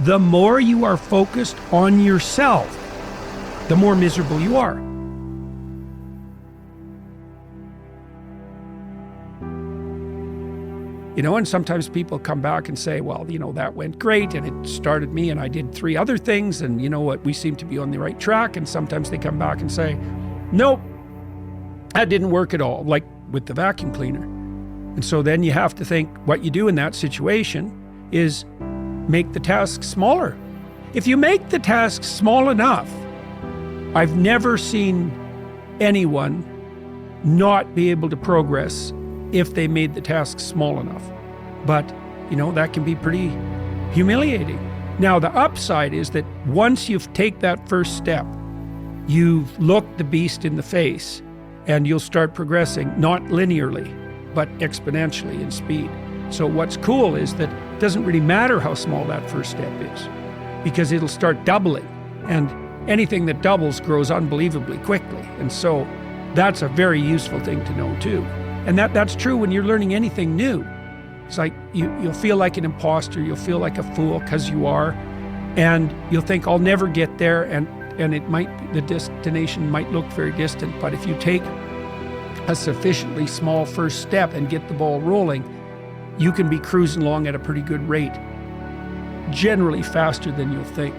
the more you are focused on yourself, the more miserable you are. And sometimes people come back and say, well, that went great and it started me and I did 3 other things and you know what, we seem to be on the right track. And sometimes they come back and say, nope, that didn't work at all, like with the vacuum cleaner. And so then you have to think what you do in that situation is make the task smaller. If you make the task small enough, I've never seen anyone not be able to progress if they made the task small enough. But, that can be pretty humiliating. Now, the upside is that once you take that first step, you've looked the beast in the face and you'll start progressing, not linearly, but exponentially in speed. So what's cool is that it doesn't really matter how small that first step is, because it'll start doubling, and anything that doubles grows unbelievably quickly. And so that's a very useful thing to know too. And that's true when you're learning anything new. It's like you'll feel like an imposter, you'll feel like a fool because you are, and you'll think, I'll never get there, and the destination might look very distant, but if you take a sufficiently small first step and get the ball rolling, you can be cruising along at a pretty good rate, generally faster than you'll think.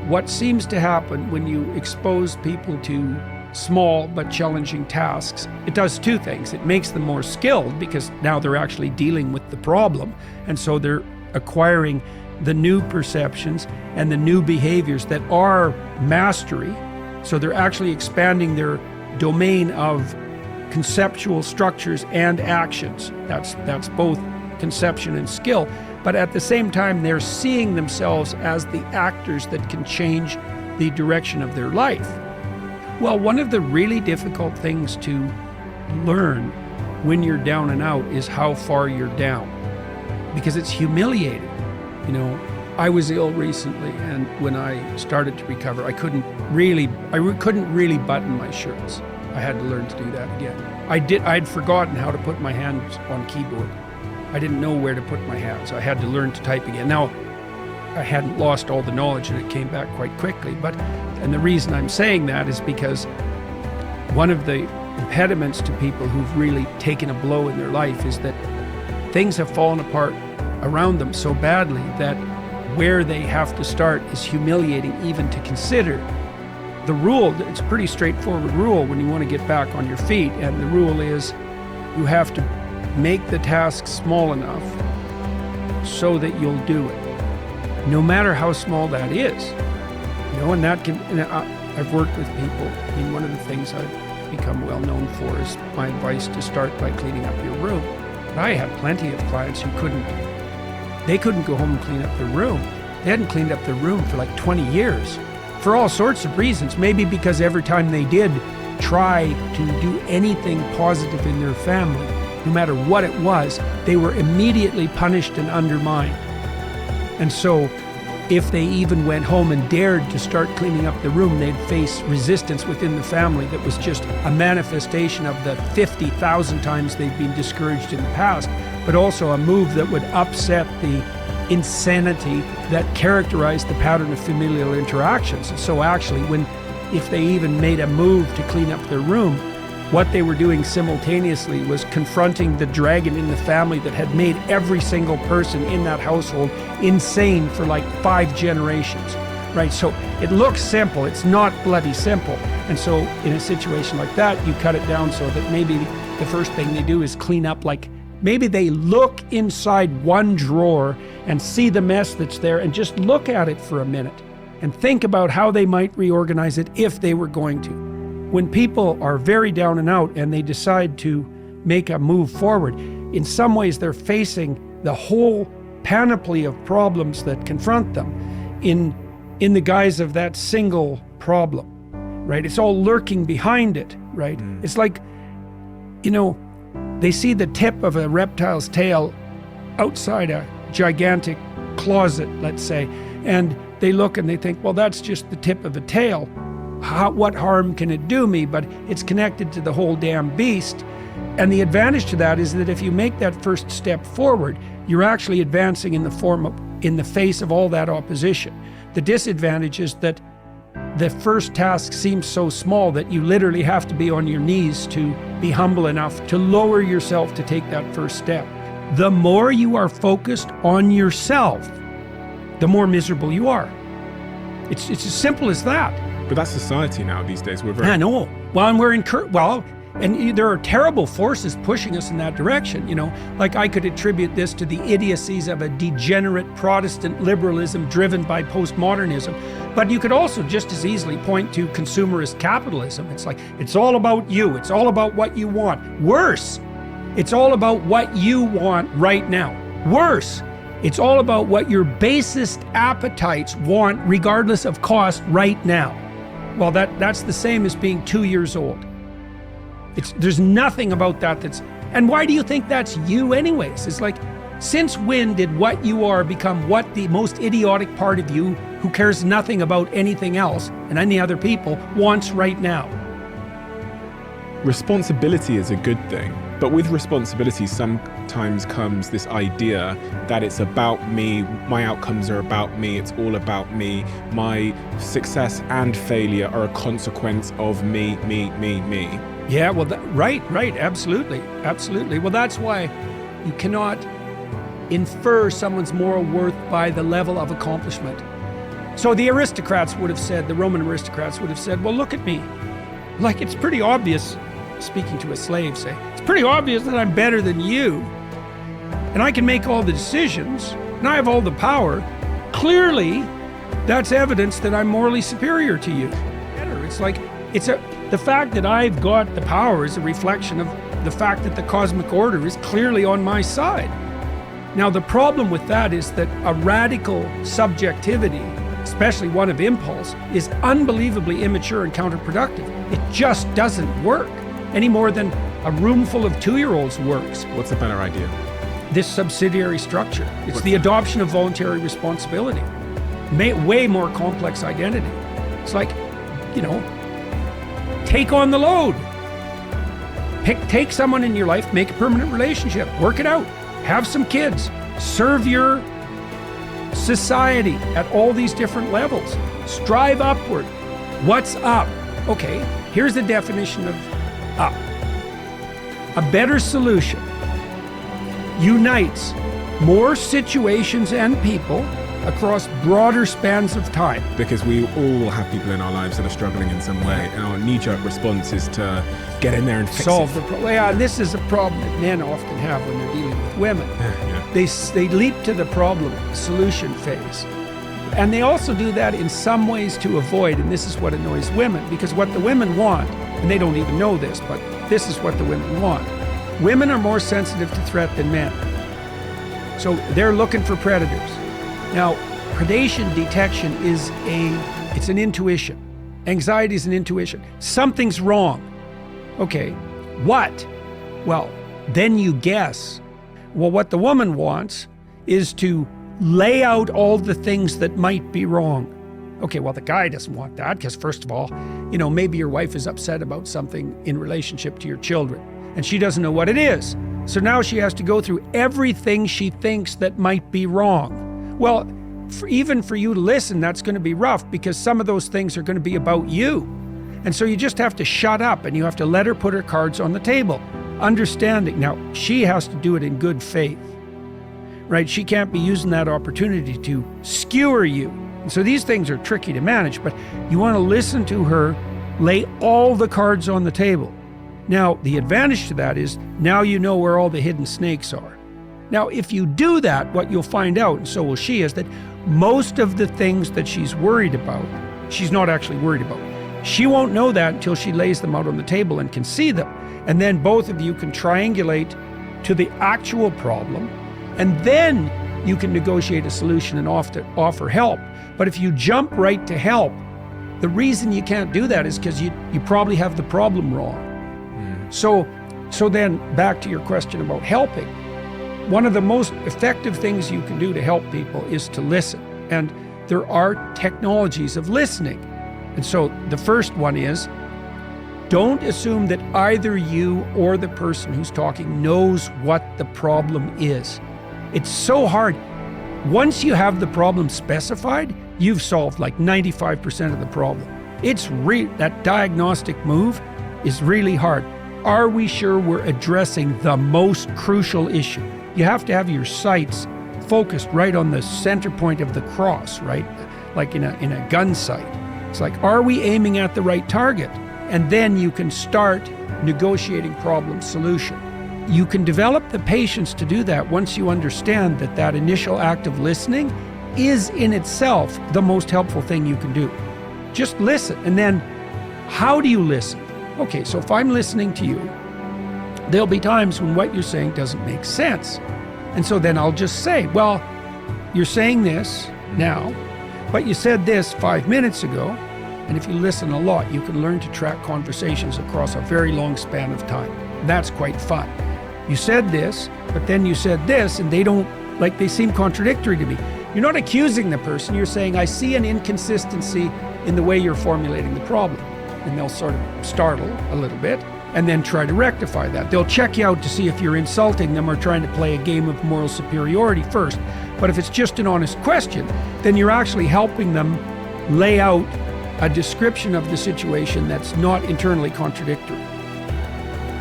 What seems to happen when you expose people to small but challenging tasks, it does 2 things. It makes them more skilled because now they're actually dealing with the problem, and so they're acquiring the new perceptions and the new behaviors that are mastery. So they're actually expanding their domain of conceptual structures and actions. That's both conception and skill. But at the same time, they're seeing themselves as the actors that can change the direction of their life. Well, one of the really difficult things to learn when you're down and out is how far you're down, because it's humiliating. I was ill recently, and when I started to recover, I couldn't really button my shirts. I had to learn to do that again. I'd forgotten how to put my hands on keyboard. I didn't know where to put my hands. I had to learn to type again. Now, I hadn't lost all the knowledge, and it came back quite quickly. And the reason I'm saying that is because one of the impediments to people who've really taken a blow in their life is that things have fallen apart around them so badly that where they have to start is humiliating even to consider. The rule, it's a pretty straightforward rule when you want to get back on your feet, and the rule is you have to make the task small enough so that you'll do it, no matter how small that is. And I've worked with people. One of the things I've become well known for is my advice to start by cleaning up your room. But I had plenty of clients who couldn't go home and clean up their room. They hadn't cleaned up their room for like 20 years for all sorts of reasons. Maybe because every time they did try to do anything positive in their family, no matter what it was, they were immediately punished and undermined. And so if they even went home and dared to start cleaning up the room, they'd face resistance within the family that was just a manifestation of the 50,000 times they've been discouraged in the past, but also a move that would upset the insanity that characterized the pattern of familial interactions. So actually, if they even made a move to clean up their room, what they were doing simultaneously was confronting the dragon in the family that had made every single person in that household insane for like 5 generations, right? So it looks simple, it's not bloody simple. And so in a situation like that, you cut it down so that maybe the first thing they do is clean up, like maybe they look inside one drawer and see the mess that's there and just look at it for a minute and think about how they might reorganize it if they were going to. When people are very down and out and they decide to make a move forward, in some ways they're facing the whole panoply of problems that confront them in the guise of that single problem, right? It's all lurking behind it, right? It's like, they see the tip of a reptile's tail outside a gigantic closet, let's say, and they look and they think, well, that's just the tip of a tail. What harm can it do me? But it's connected to the whole damn beast. And the advantage to that is that if you make that first step forward, you're actually advancing in the form in the face of all that opposition. The disadvantage is that the first task seems so small that you literally have to be on your knees to be humble enough to lower yourself to take that first step. The more you are focused on yourself, the more miserable you are. It's as simple as that. But that's society now these days. I know. Well, and there are terrible forces pushing us in that direction, Like I could attribute this to the idiocies of a degenerate Protestant liberalism driven by postmodernism. But you could also just as easily point to consumerist capitalism. It's like, it's all about you. It's all about what you want. Worse, it's all about what you want right now. Worse, it's all about what your basest appetites want regardless of cost right now. Well, that's the same as being 2 years old. There's nothing about that and why do you think that's you anyways? It's like, since when did what you are become what the most idiotic part of you, who cares nothing about anything else and any other people, wants right now? Responsibility is a good thing, but with responsibility sometimes comes this idea that it's about me, my outcomes are about me, it's all about me, my success and failure are a consequence of me. Yeah, well, right, absolutely. Well, that's why you cannot infer someone's moral worth by the level of accomplishment. So the Roman aristocrats would have said, well, look at me. Like, it's pretty obvious, speaking to a slave, it's pretty obvious that I'm better than you. And I can make all the decisions, and I have all the power. Clearly, that's evidence that I'm morally superior to you. It's like, the fact that I've got the power is a reflection of the fact that the cosmic order is clearly on my side. Now, the problem with that is that a radical subjectivity, especially one of impulse, is unbelievably immature and counterproductive. It just doesn't work any more than a room full of 2-year-olds works. What's a better idea? This subsidiary structure. It's the adoption of voluntary responsibility. Way more complex identity. It's like, take on the load. Take someone in your life, make a permanent relationship, work it out, have some kids, serve your society at all these different levels, strive upward. What's up? Okay, here's the definition of up. A better solution unites more situations and people across broader spans of time. Because we all have people in our lives that are struggling in some way, and our knee-jerk response is to get in there and solve the problem. Yeah, and this is a problem that men often have when they're dealing with women. Yeah. They leap to the problem solution phase. And they also do that in some ways to avoid, and this is what annoys women, because what the women want, and they don't even know this, but this is what the women want. Women are more sensitive to threat than men. So they're looking for predators. Now, predation detection it's an intuition. Anxiety is an intuition. Something's wrong. Okay, what? Well, then you guess. Well, what the woman wants is to lay out all the things that might be wrong. Okay, well, the guy doesn't want that because, first of all, maybe your wife is upset about something in relationship to your children, and she doesn't know what it is. So now she has to go through everything she thinks that might be wrong. Well, even for you to listen, that's going to be rough because some of those things are going to be about you. And so you just have to shut up and you have to let her put her cards on the table. Understanding. Now, she has to do it in good faith, right? She can't be using that opportunity to skewer you. And so these things are tricky to manage, but you want to listen to her, lay all the cards on the table. Now, the advantage to that is now you know where all the hidden snakes are. Now, if you do that, what you'll find out, and so will she, is that most of the things that she's worried about, she's not actually worried about. She won't know that until she lays them out on the table and can see them. And then both of you can triangulate to the actual problem, and then you can negotiate a solution and offer help. But if you jump right to help, the reason you can't do that is because you probably have the problem wrong. So then back to your question about helping. One of the most effective things you can do to help people is to listen. And there are technologies of listening. And so the first one is, don't assume that either you or the person who's talking knows what the problem is. It's so hard. Once you have the problem specified, you've solved like 95% of the problem. That diagnostic move is really hard. Are we sure we're addressing the most crucial issue? You have to have your sights focused right on the center point of the cross, right? Like in a gun sight. It's like, are we aiming at the right target? And then you can start negotiating problem solution. You can develop the patience to do that once you understand that initial act of listening is in itself the most helpful thing you can do. Just listen. And then how do you listen? Okay, so if I'm listening to you, there'll be times when what you're saying doesn't make sense. And so then I'll just say, well, you're saying this now, but you said this 5 minutes ago. And if you listen a lot, you can learn to track conversations across a very long span of time. That's quite fun. You said this, but then you said this, and they seem contradictory to me. You're not accusing the person. You're saying, I see an inconsistency in the way you're formulating the problem. And they'll sort of startle a little bit and then try to rectify that. They'll check you out to see if you're insulting them or trying to play a game of moral superiority first. But if it's just an honest question, then you're actually helping them lay out a description of the situation that's not internally contradictory.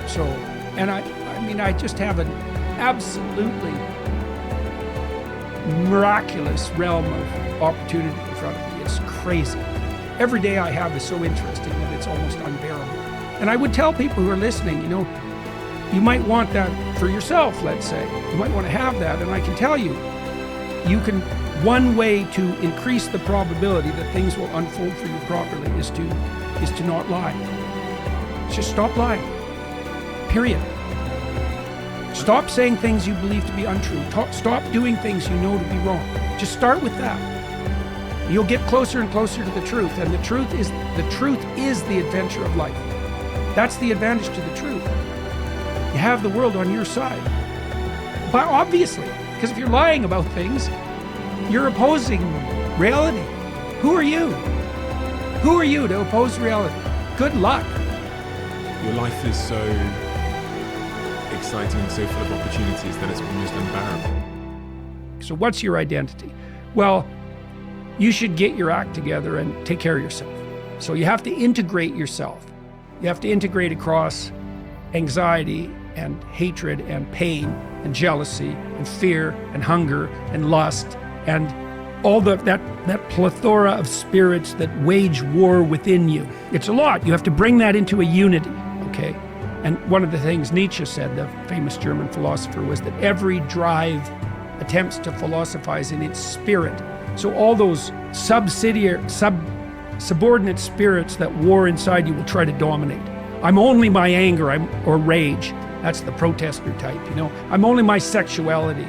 So, and I just have an absolutely miraculous realm of opportunity in front of me. It's crazy. Every day I have is so interesting that it's almost unbearable. And I would tell people who are listening, you might want that for yourself, let's say. You might want to have that, and I can tell you, one way to increase the probability that things will unfold for you properly is to not lie. Just stop lying. Period. Stop saying things you believe to be untrue. Stop doing things you know to be wrong. Just start with that. You'll get closer and closer to the truth, and the truth is the adventure of life. That's the advantage to the truth. You have the world on your side. But obviously, because if you're lying about things, you're opposing reality. Who are you? Who are you to oppose reality? Good luck. Your life is so exciting and so full of opportunities that it's almost unbearable. So what's your identity? Well, you should get your act together and take care of yourself. So you have to integrate yourself. You have to integrate across anxiety and hatred and pain and jealousy and fear and hunger and lust and all that plethora of spirits that wage war within you. It's a lot. You have to bring that into a unity, okay? And one of the things Nietzsche said, the famous German philosopher, was that every drive attempts to philosophize in its spirit. So all those subordinate spirits that war inside you will try to dominate. I'm only my anger or rage. That's the protester type, I'm only my sexuality.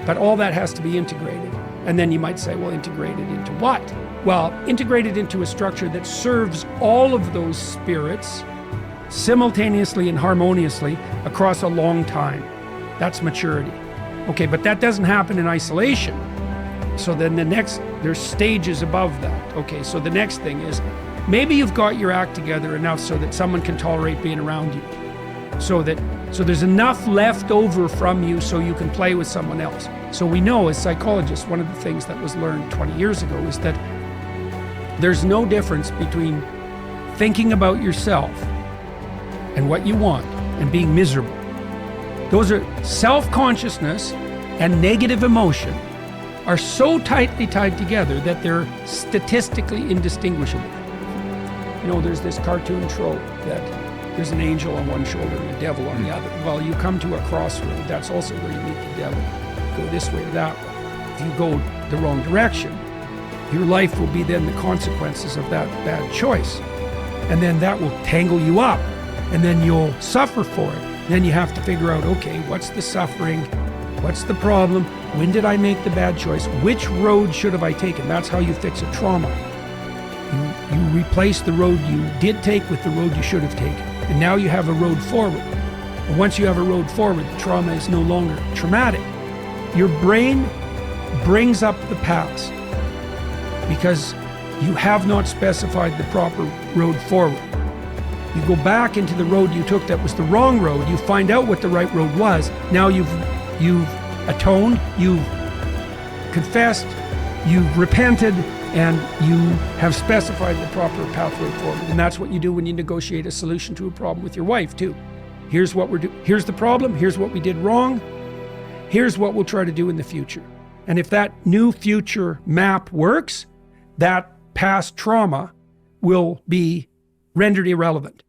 But all that has to be integrated. And then you might say, well, integrated into what? Well, integrated into a structure that serves all of those spirits simultaneously and harmoniously across a long time. That's maturity. Okay, but that doesn't happen in isolation. So then there's stages above that. Okay, so the next thing is, maybe you've got your act together enough so that someone can tolerate being around you. So there's enough left over from you so you can play with someone else. So we know as psychologists, one of the things that was learned 20 years ago is that there's no difference between thinking about yourself and what you want and being miserable. Those are self-consciousness and negative emotion are so tightly tied together that they're statistically indistinguishable. There's this cartoon trope that there's an angel on one shoulder and a devil on the other. Well, you come to a crossroad, that's also where you meet the devil. Go this way or that way. If you go the wrong direction, your life will be then the consequences of that bad choice. And then that will tangle you up, and then you'll suffer for it. Then you have to figure out, okay, what's the suffering? What's the problem? When did I make the bad choice? Which road should have I taken? That's how you fix a trauma. You replace the road you did take with the road you should have taken. And now you have a road forward. And once you have a road forward, the trauma is no longer traumatic. Your brain brings up the past because you have not specified the proper road forward. You go back into the road you took that was the wrong road. You find out what the right road was. Now you've atoned, you've confessed, you've repented, and you have specified the proper pathway forward. And that's what you do when you negotiate a solution to a problem with your wife too. Here's what we're doing. Here's the problem. Here's what we did wrong. Here's what we'll try to do in the future. And if that new future map works, that past trauma will be rendered irrelevant.